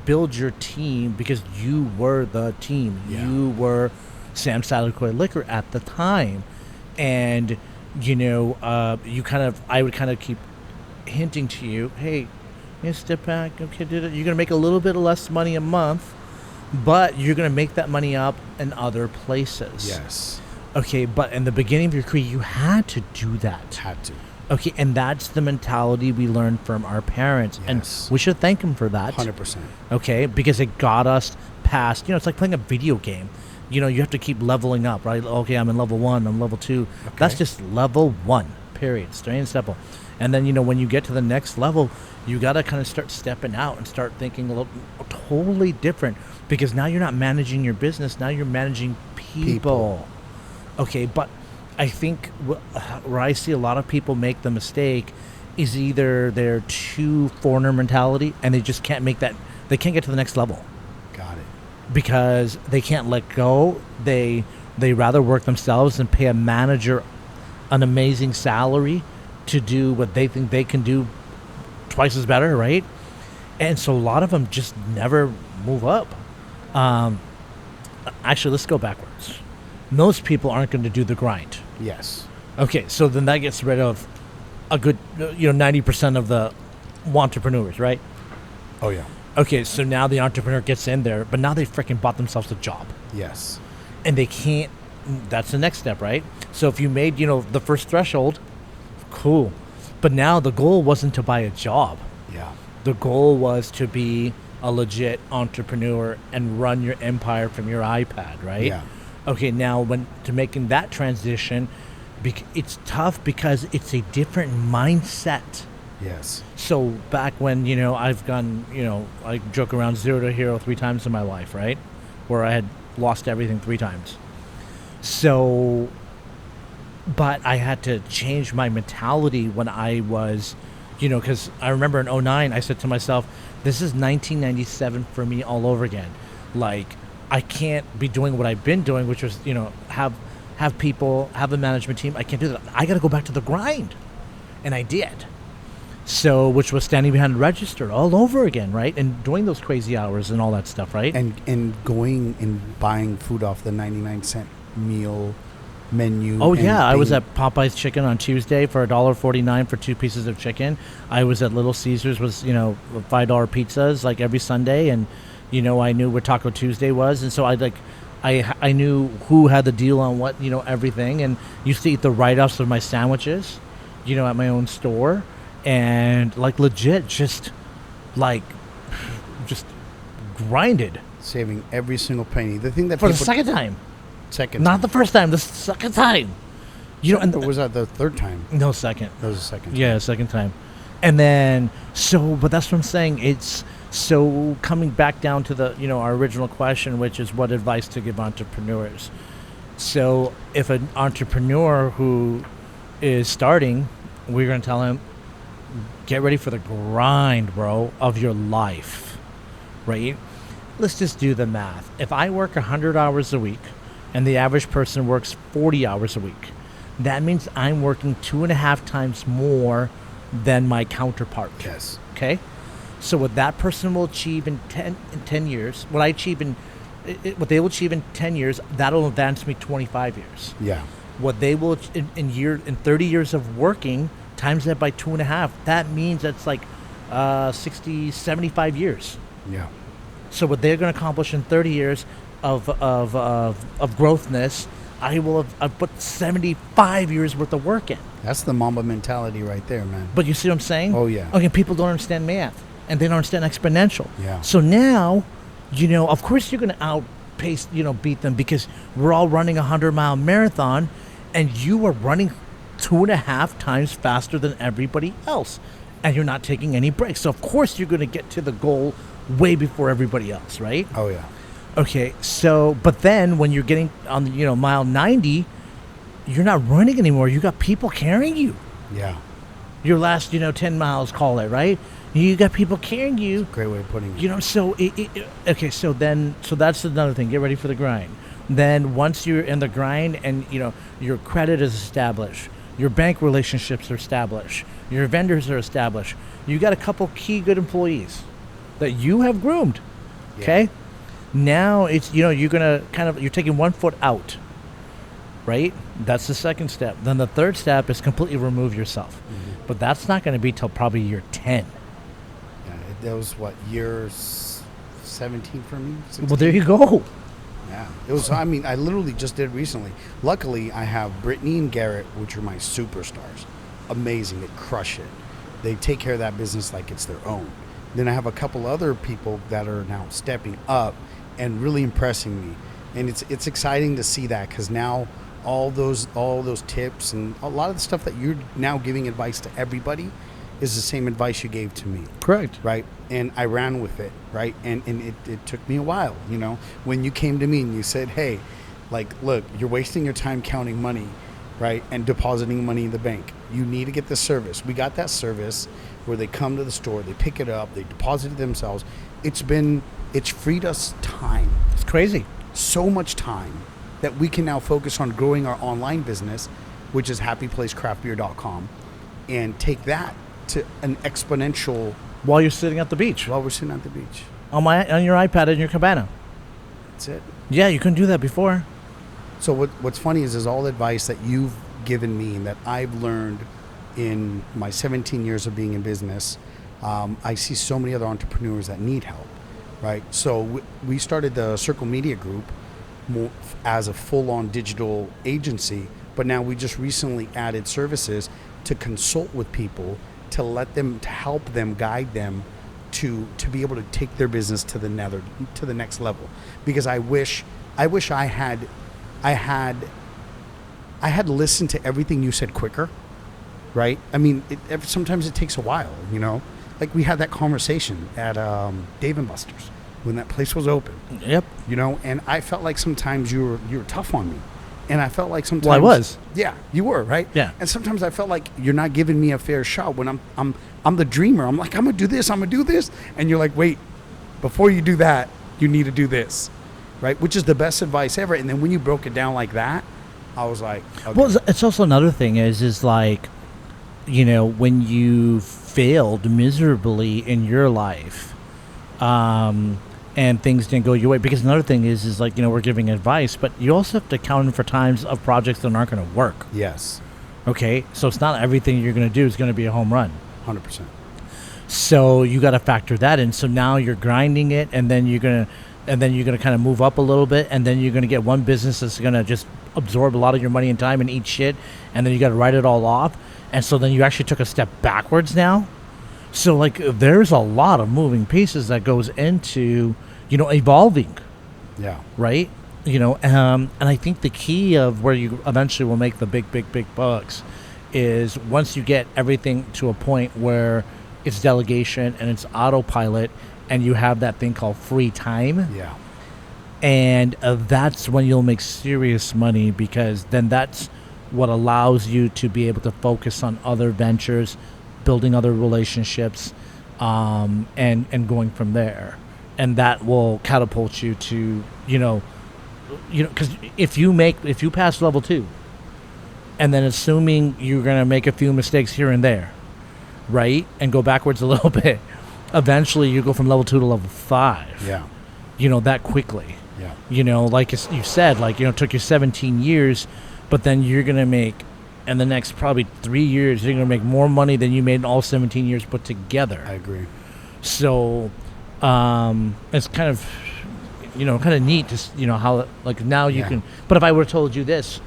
build your team, because you were the team. Yeah. You were Sam Sadler Liquor at the time. And, I would kind of keep hinting to you, hey, step back. Okay, you're going to make a little bit less money a month, but you're going to make that money up in other places. Yes. Okay, but in the beginning of your career, you had to do that. Had to. Okay, and that's the mentality we learned from our parents. Yes. And we should thank them for that. 100%. Okay, because it got us past, it's like playing a video game. You have to keep leveling up, right? Okay, I'm in level 1, I'm level 2. Okay. That's just level 1, period. Straight and simple. And then, when you get to the next level, you got to kind of start stepping out and start thinking a little totally different, because now you're not managing your business. Now you're managing people. Okay, but I think where I see a lot of people make the mistake is either they're too foreigner mentality and they just can't make that, they can't get to the next level. Got it. Because they can't let go. They rather work themselves and pay a manager an amazing salary to do what they think they can do twice as better, right? And so a lot of them just never move up. Actually, let's go backwards. Most people aren't going to do the grind. Yes. Okay, so then that gets rid of a good, 90% of the entrepreneurs, right? Oh, yeah. Okay, so now the entrepreneur gets in there, but now they freaking bought themselves a job. Yes. And they can't, that's the next step, right? So if you made, the first threshold, cool. But now the goal wasn't to buy a job. Yeah. The goal was to be a legit entrepreneur and run your empire from your iPad, right? Yeah. Okay, now when to making that transition, it's tough because it's a different mindset. Yes. So back when, I've gone, I joke around 0 to hero 3 times in my life, right? Where I had lost everything 3 times. So, but I had to change my mentality when I was, because I remember in 2009, I said to myself, this is 1997 for me all over again. Like, I can't be doing what I've been doing, which was, have people, have a management team. I can't do that. I got to go back to the grind. And I did. So, which was standing behind the register all over again, right? And doing those crazy hours and all that stuff, right? And going and buying food off the 99-cent meal menu. Oh, yeah. I was at Popeye's Chicken on Tuesday for $1.49 for 2 pieces of chicken. I was at Little Caesars with, $5 pizzas like every Sunday. And, I knew where Taco Tuesday was. And so I knew who had the deal on what, everything. And used to eat the write-offs of my sandwiches, at my own store. And legit just grinded saving every single penny. The thing that for the second time, not the first time, the second time. And was that the third time? No, second. That was the second time. Yeah, second time. And then but that's what I'm saying. It's so coming back down to the our original question, which is what advice to give entrepreneurs. So if an entrepreneur who is starting, we're going to tell him, get ready for the grind, bro, of your life, right? Let's just do the math. If I work 100 hours a week and the average person works 40 hours a week, that means I'm working 2.5 times more than my counterpart. Yes. Okay? So what that person will achieve in 10 years, what what they will achieve in 10 years, that'll advance me 25 years. Yeah. What they will in 30 years of working, times that by 2.5, that means that's 60, 75 years. Yeah. So what they're going to accomplish in 30 years of growthness, I've put 75 years worth of work in. That's the Mamba mentality right there, man. But you see what I'm saying? Oh, yeah. Okay, people don't understand math, and they don't understand exponential. Yeah. So now, of course you're going to outpace, beat them, because we're all running a 100-mile marathon, and you are running 2.5 times faster than everybody else, and you're not taking any breaks. So of course you're going to get to the goal way before everybody else, right? Oh, yeah. Okay, so, but then when you're getting on, mile 90, you're not running anymore. You got people carrying you. Yeah. your last 10 miles, call it, right? You got people carrying you. Great way of putting it. So okay, so that's another thing. Get ready for the grind. Then once you're in the grind and your credit is established, your bank relationships are established, your vendors are established, you got a couple key good employees that you have groomed. Yeah. Okay? Now it's you're gonna you're taking 1 foot out. Right? That's the second step. Then the third step is completely remove yourself. Mm-hmm. But that's not going to be till probably year 10. Yeah, that was what, year 17 for me? 16? Well, there you go. Yeah. It was, I literally just did it recently. Luckily, I have Brittany and Garrett, which are my superstars. Amazing. They crush it. They take care of that business like it's their own. Then I have a couple other people that are now stepping up and really impressing me. And it's exciting to see that, because now all those tips and a lot of the stuff that you're now giving advice to everybody is the same advice you gave to me. Correct. Right. And I ran with it. Right. And it took me a while, when you came to me and you said, hey, look, you're wasting your time counting money, right, and depositing money in the bank. You need to get this service. We got that service where they come to the store, they pick it up, they deposit it themselves. It's freed us time. It's crazy. So much time that we can now focus on growing our online business, which is happyplacecraftbeer.com, and take that to an exponential. While you're sitting at the beach. While we're sitting at the beach. On your iPad in your cabana. That's it. Yeah, you couldn't do that before. So what's funny is all advice that you've given me and that I've learned in my 17 years of being in business. I see so many other entrepreneurs that need help, right? So we started the Circle Media Group as a full-on digital agency, but now we just recently added services to consult with people, to help them, guide them to be able to take their business to the next level. Because I wish I had listened to everything you said quicker, right? Sometimes it takes a while, Like we had that conversation at Dave & Buster's when that place was open. Yep. And I felt like sometimes you were tough on me. And I felt like sometimes... Well, I was. Yeah, you were, right? Yeah. And sometimes I felt like you're not giving me a fair shot when I'm the dreamer. I'm like, I'm going to do this. And you're like, wait, before you do that, you need to do this, right? Which is the best advice ever. And then when you broke it down like that, I was like... Okay. Well, it's also another thing is like, when you failed miserably in your life, and things didn't go your way, because another thing is like, we're giving advice, but you also have to account for times of projects that aren't going to work. Yes. Okay, so it's not everything you're going to do is going to be a home run. 100%. So you got to factor that in. So now you're grinding it, and then you're gonna kind of move up a little bit, and then you're gonna get one business that's gonna just absorb a lot of your money and time and eat shit, and then you got to write it all off, and so then you actually took a step backwards now. So like there's a lot of moving pieces that goes into evolving. Yeah. Right. And I think the key of where you eventually will make the big bucks is once you get everything to a point where it's delegation and it's autopilot, and you have that thing called free time. Yeah. And that's when you'll make serious money, because then that's what allows you to be able to focus on other ventures, building other relationships, and going from there. And that will catapult you to, because if you pass level 2, and then assuming you're going to make a few mistakes here and there, right, and go backwards a little bit, eventually you go from level 2 to level 5. Yeah. That quickly. Yeah. Like you said, it took you 17 years, but then you're going to make, in the next probably 3 years, you're going to make more money than you made in all 17 years put together. I agree. So, it's kind of neat to, how, now you can, but if I would have told you this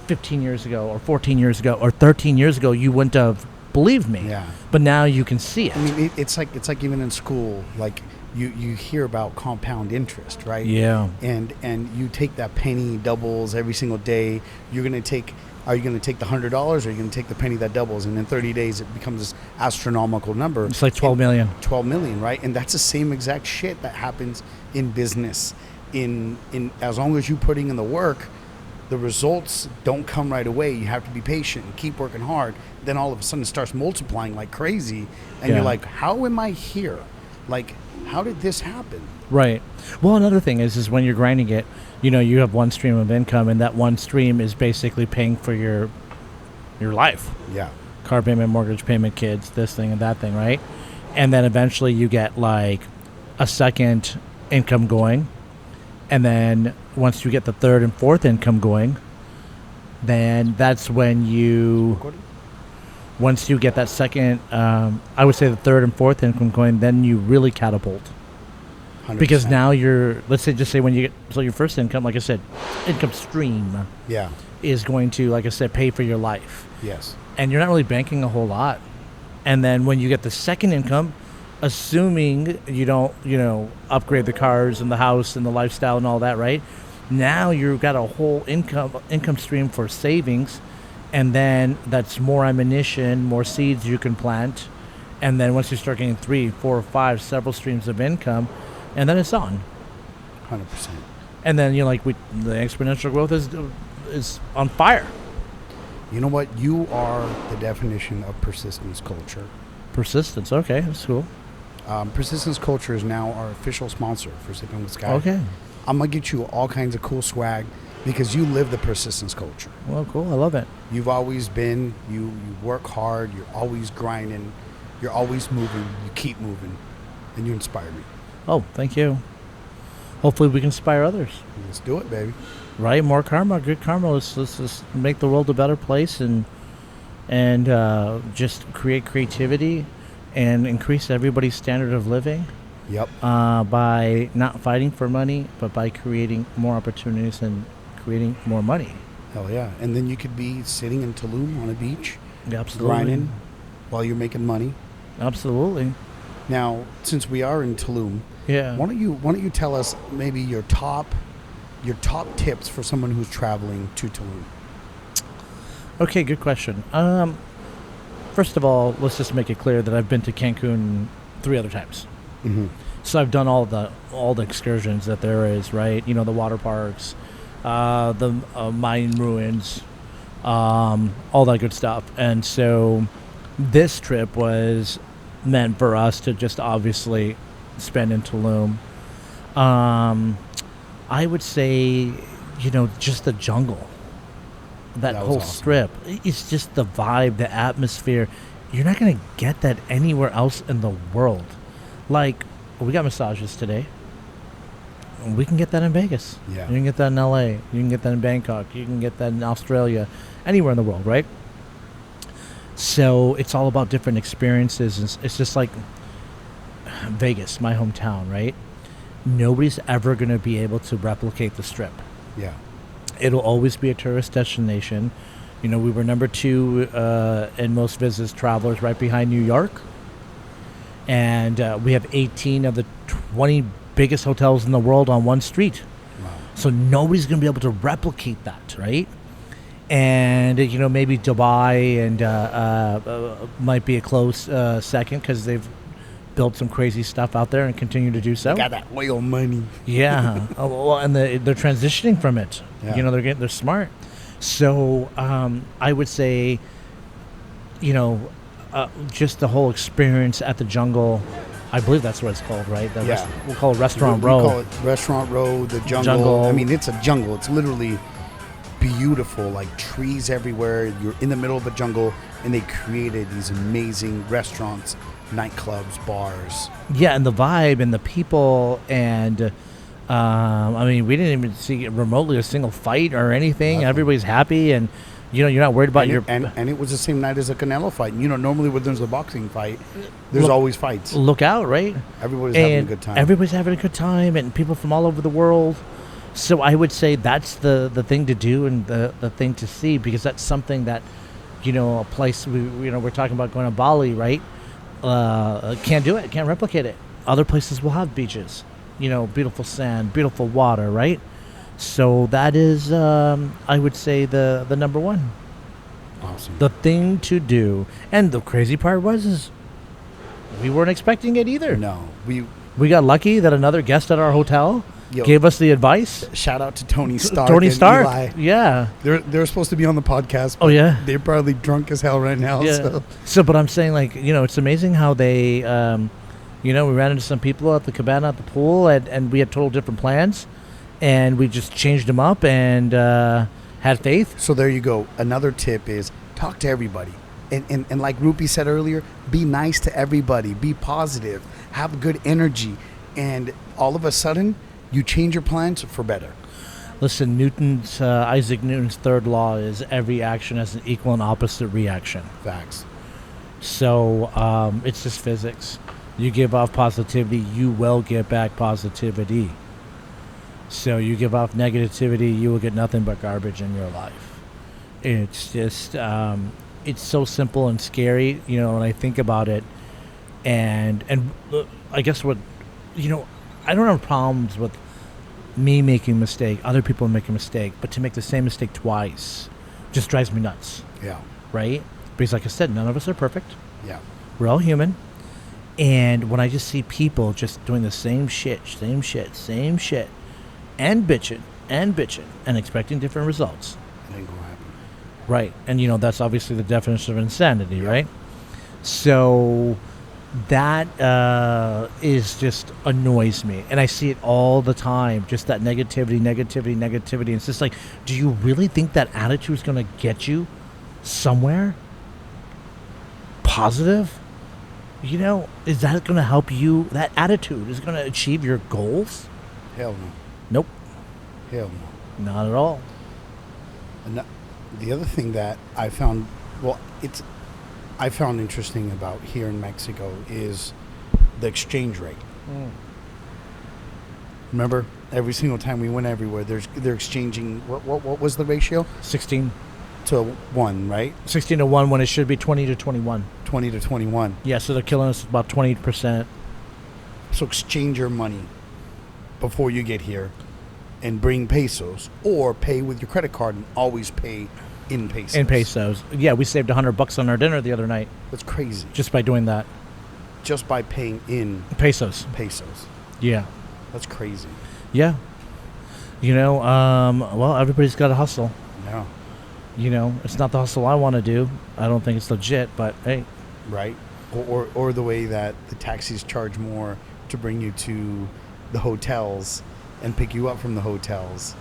15 years ago or 14 years ago or 13 years ago, you wouldn't have believed me. Yeah. But now you can see it. It's like even in school, like you hear about compound interest, right? Yeah. And you take that penny doubles every single day. Are you going to take the $100, or are you going to take the penny that doubles? And in 30 days, it becomes this astronomical number. It's like 12 million. 12 million, right? And that's the same exact shit that happens in business. In as long as you're putting in the work, the results don't come right away. You have to be patient and keep working hard. Then all of a sudden it starts multiplying like crazy. And you're like, how am I here? Like, how did this happen? Right. Well, another thing is when you're grinding it, you have one stream of income, and that one stream is basically paying for your life. Yeah. Car payment, mortgage payment, kids, this thing and that thing, right? And then eventually you get like a second income going. And then once you get the third and fourth income going, then that's when once you get that second, I would say the third and fourth income going, then you really catapult. 100%. Because now just say when you get, so your first income, like I said, income stream is going to, like I said, pay for your life. Yes. And you're not really banking a whole lot. And then when you get the second income, assuming you don't, upgrade the cars and the house and the lifestyle and all that, right? Now you've got a whole income stream for savings, and then that's more ammunition, more seeds you can plant. And then once you start getting 3, 4, 5, several streams of income, and then it's on. 100%. And then, the exponential growth is on fire. You know what? You are the definition of persistence culture. Persistence, okay, that's cool. Persistence Culture is now our official sponsor for Sippin with Sky. Okay. I'm going to get you all kinds of cool swag because you live the persistence culture. Well, cool. I love it. You've always been, you work hard, you're always grinding, you're always moving, you keep moving, and you inspire me. Oh, thank you. Hopefully we can inspire others. Let's do it, baby. Right? More karma, good karma. Let's just make the world a better place and just create creativity and increase everybody's standard of living. Yep. By not fighting for money, but by creating more opportunities and creating more money. Hell yeah. And then you could be sitting in Tulum on a beach, Absolutely. grinding while you're making money. Absolutely. Now, since we are in Tulum, Yeah. why don't you tell us maybe your top tips for someone who's traveling to Tulum? Okay, good question. First of all, let's just make it clear that I've been to Cancun 3 other times. Mm-hmm. So I've done all the excursions that there is, right? The water parks, the Mayan ruins, all that good stuff. And so this trip was meant for us to just obviously spend in Tulum. I would say, just the jungle. That whole awesome. strip. It's just the vibe, the atmosphere. You're not going to get that anywhere else in the world. Like, we got massages today. We can get that in Vegas. Yeah. You can get that in LA. You can get that in Bangkok. You can get that in Australia. Anywhere in the world, right? So it's all about different experiences. It's just like Vegas, my hometown, right? Nobody's ever going to be able to replicate the strip. Yeah. It'll always be a tourist destination. We were number 2 in most visits travelers, right behind New York. And we have 18 of the 20 biggest hotels in the world on one street. Wow. So nobody's going to be able to replicate that, right? And, maybe Dubai and might be a close second because they've built some crazy stuff out there and continue to do so. Got that oil money. Yeah. And they're transitioning from it. Yeah. They're smart. So I would say, just the whole experience at the jungle. I believe that's what it's called, right? We'll call it Restaurant Row. We call it Restaurant Row, the jungle. I mean, it's a jungle. It's literally beautiful, like trees everywhere. You're in the middle of a jungle, and they created these amazing restaurants, nightclubs, bars. Yeah, and the vibe and the people and we didn't even see remotely a single fight or anything. Nothing. Everybody's happy and you're not worried about and it was the same night as a Canelo fight. Normally when there's a boxing fight, there's always fights. Look out, right? Everybody's having a good time. Everybody's having a good time and people from all over the world. So I would say that's the thing to do and the thing to see, because that's something that, a place we're talking about going to Bali, right? Can't do it, can't replicate it. Other places will have beaches, beautiful sand, beautiful water, right? So that is, I would say, the number one. Awesome. The thing to do. And the crazy part is we weren't expecting it either. No, we got lucky that another guest at our hotel Yo, gave us the advice. shout out to Tony Stark. Tony and Stark. Eli. Yeah. They're supposed to be on the podcast. Oh, yeah. They're probably drunk as hell right now. Yeah. So, but I'm saying, like, it's amazing how they, we ran into some people at the cabana at the pool, and we had total different plans, and we just changed them up and had faith. So there you go. Another tip is talk to everybody. And like Rupee said earlier, be nice to everybody. Be positive. Have good energy. And all of a sudden, you change your plans for better. Listen, Isaac Newton's third law is every action has an equal and opposite reaction. Facts. So it's just physics. You give off positivity, you will get back positivity. So you give off negativity, you will get nothing but garbage in your life. It's just, it's so simple and scary, when I think about it. And I guess I don't have problems with me making a mistake, other people making a mistake, but to make the same mistake twice just drives me nuts. Yeah. Right? Because like I said, none of us are perfect. Yeah. We're all human. And when I just see people just doing the same shit, and bitching, and expecting different results. It ain't gonna happen. Right. And, that's obviously the definition of insanity, right? So that is just annoys me. And I see it all the time, just that negativity. And it's just like, do you really think that attitude is going to get you somewhere positive? Is that going to help you? That attitude is going to achieve your goals? Hell no. Nope. Hell no. Not at all. And the other thing that I found, I found interesting about here in Mexico is the exchange rate. Remember, every single time we went everywhere, they're exchanging. What was the ratio? 16 to 1, right? 16 to 1 when it should be 20 to 21. 20 to 21. Yeah, so they're killing us about 20%. So exchange your money before you get here and bring pesos, or pay with your credit card and always pay in pesos. In pesos. Yeah, we saved $100 on our dinner the other night. That's crazy. Just by doing that. Just by paying in pesos. Yeah. That's crazy. Yeah. Well, everybody's got to hustle. Yeah. It's not the hustle I want to do. I don't think it's legit, but hey. Right. Or the way that the taxis charge more to bring you to the hotels and pick you up from the hotels.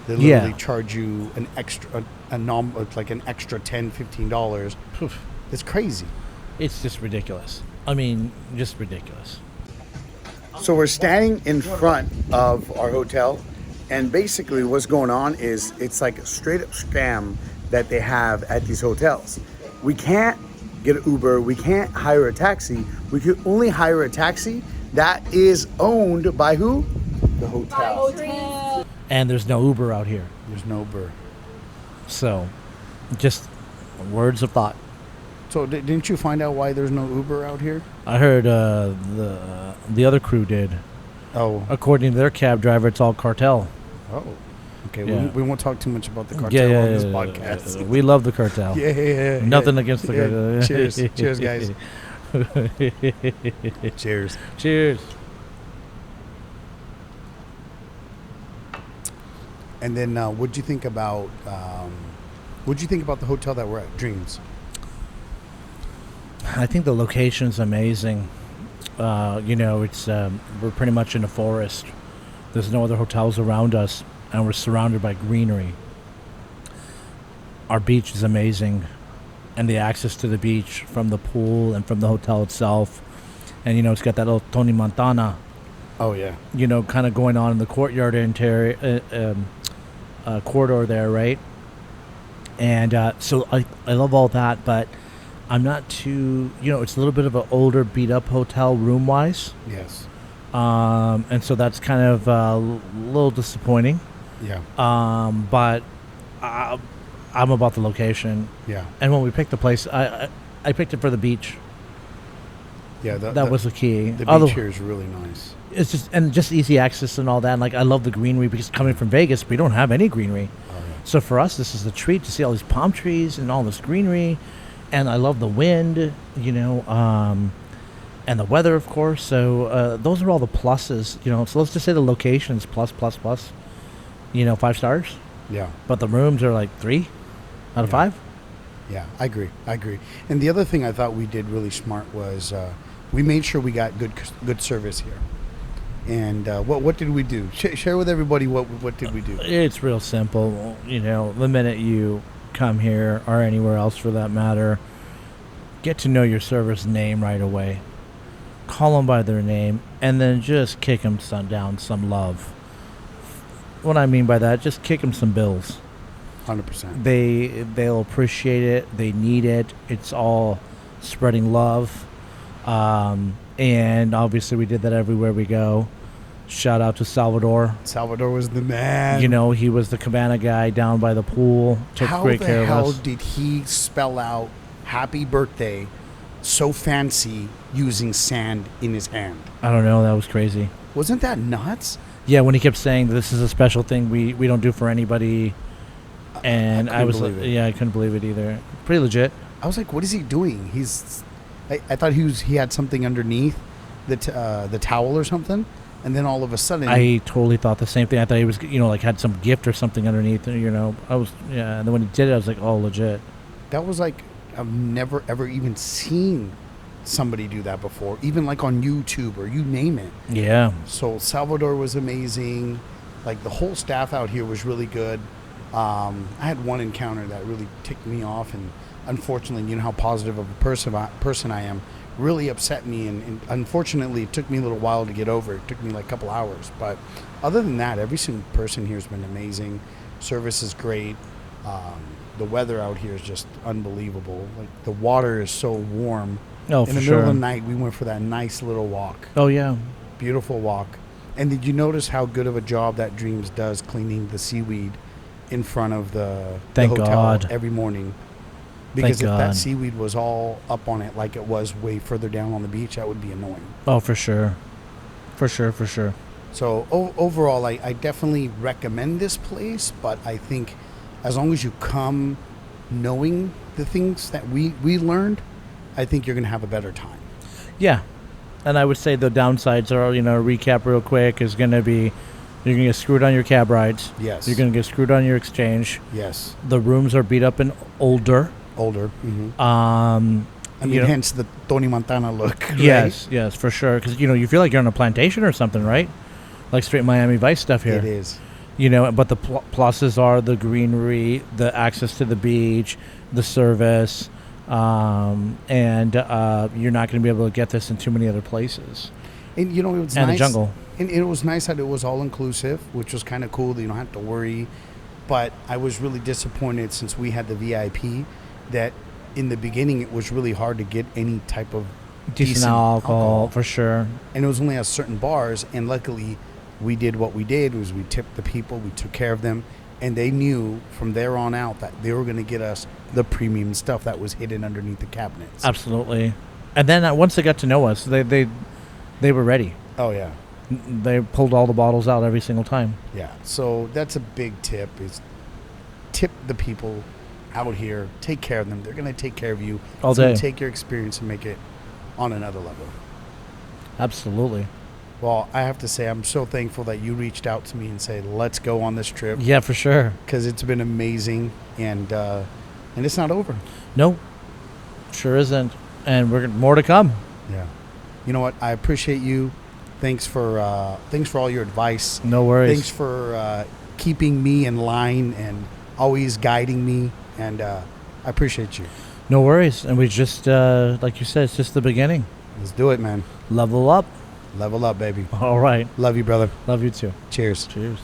They literally charge you an extra, like an extra $10, $15. Oof. It's crazy. It's just ridiculous. I mean, just ridiculous. So we're standing in front of our hotel, and basically what's going on is it's like a straight up scam that they have at these hotels. We can't get an Uber. We can't hire a taxi. We can only hire a taxi that is owned by who? The hotel. And there's no Uber out here. There's no Uber. So, just words of thought. So didn't you find out why there's no Uber out here? I heard the other crew did. Oh. According to their cab driver, it's all cartel. Oh. Okay, Yeah. we won't talk too much about the cartel on this podcast. We love the cartel. Yeah. Nothing against the cartel. Cheers. Cheers, guys. Cheers. Cheers. And then what'd you think about the hotel that we're at, Dreams? I think the location's amazing. It's we're pretty much in a forest. There's no other hotels around us, and we're surrounded by greenery. Our beach is amazing, and the access to the beach from the pool and from the hotel itself. And it's got that little Tony Montana. Oh yeah. Kind of going on in the courtyard corridor there, right? And so I love all that, but I'm not too, it's a little bit of an older, beat-up hotel room-wise. Yes. And so that's kind of a little disappointing. Yeah. But I'm about the location. Yeah. And when we picked the place, I picked it for the beach. Yeah. That was the key. The beach here is really nice. It's just easy access and all that. And I love the greenery because coming from Vegas, we don't have any greenery. Oh, yeah. So for us, this is a treat to see all these palm trees and all this greenery. And I love the wind, and the weather, of course. So those are all the pluses, So let's just say the location's plus, 5 stars. Yeah. But the rooms are like 3 out of 5. Yeah, I agree. And the other thing I thought we did really smart was we made sure we got good service here. And what did we do? Share with everybody what did we do? It's real simple. The minute you come here or anywhere else for that matter, get to know your server's name right away. Call them by their name, and then just kick them down some love. What I mean by that, just kick them some bills. 100%. They'll appreciate it. They need it. It's all spreading love. And obviously we did that everywhere we go. Shout out to Salvador. Salvador was the man. He was the cabana guy down by the pool. Took great care of us. How did he spell out happy birthday so fancy using sand in his hand? I don't know. That was crazy. Wasn't that nuts? Yeah, when he kept saying this is a special thing we don't do for anybody. And I was like, I couldn't believe it either. Pretty legit. I was like, what is he doing? I thought he had something underneath the towel or something. And then all of a sudden, I totally thought the same thing. I thought he was, had some gift or something underneath. And then when he did it, I was like, oh, legit. That was like, I've never ever even seen somebody do that before, even like on YouTube or you name it. Yeah. So Salvador was amazing. Like the whole staff out here was really good. I had one encounter that really ticked me off, and unfortunately, how positive of a person I am, really upset me, and unfortunately it took me a little while to get over. It took me like a couple hours, but other than that, every single person here has been amazing. Service is great. The weather out here is just unbelievable. Like the water is so warm. Oh, in the middle of the night, we went for that nice little walk. Oh yeah, beautiful walk. And did you notice how good of a job that Dreams does cleaning the seaweed in front of the hotel God. Every morning? Because if that seaweed was all up on it like it was way further down on the beach, that would be annoying. Oh, for sure. So overall, I definitely recommend this place, but I think as long as you come knowing the things that we learned, I think you're going to have a better time. Yeah. And I would say the downsides are, recap real quick, is going to be you're going to get screwed on your cab rides. Yes. You're going to get screwed on your exchange. Yes. The rooms are beat up and older. Mm-hmm. Hence the Tony Montana look. Right? Yes, for sure. Because, you feel like you're on a plantation or something, right? Like straight Miami Vice stuff here. It is. But the pluses are the greenery, the access to the beach, the service, and you're not going to be able to get this in too many other places. And, it was and nice. The jungle. And it was nice that it was all-inclusive, which was kind of cool that you don't have to worry. But I was really disappointed since we had the VIP that in the beginning it was really hard to get any type of decent alcohol, for sure. And it was only at certain bars, and luckily we did what we did was we tipped the people, we took care of them, and they knew from there on out that they were going to get us the premium stuff that was hidden underneath the cabinets. Absolutely. And then once they got to know us, they were ready. Oh yeah. They pulled all the bottles out every single time. Yeah. So that's a big tip, is tip the people out here, take care of them. They're going to take care of you. All day. Take your experience and make it on another level. Absolutely. Well, I have to say, I'm so thankful that you reached out to me and said, let's go on this trip. Yeah, for sure. Because it's been amazing, and it's not over. No, sure isn't. And we're more to come. Yeah. You know what? I appreciate you. Thanks for all your advice. No worries. Thanks for keeping me in line and always guiding me, and I appreciate you. No worries. And we just, like you said, it's just the beginning. Let's do it, man. Level up. Level up, baby. All right. Love you, brother. Love you too. Cheers. Cheers.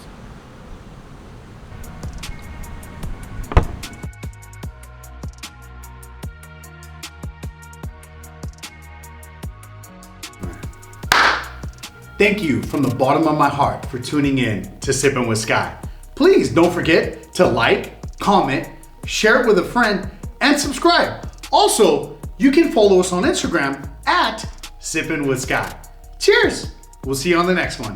Thank you from the bottom of my heart for tuning in to Sippin' with Sky. Please don't forget to like, comment, share it with a friend, and subscribe. Also, you can follow us on Instagram at Sippin' with Sky. Cheers! We'll see you on the next one.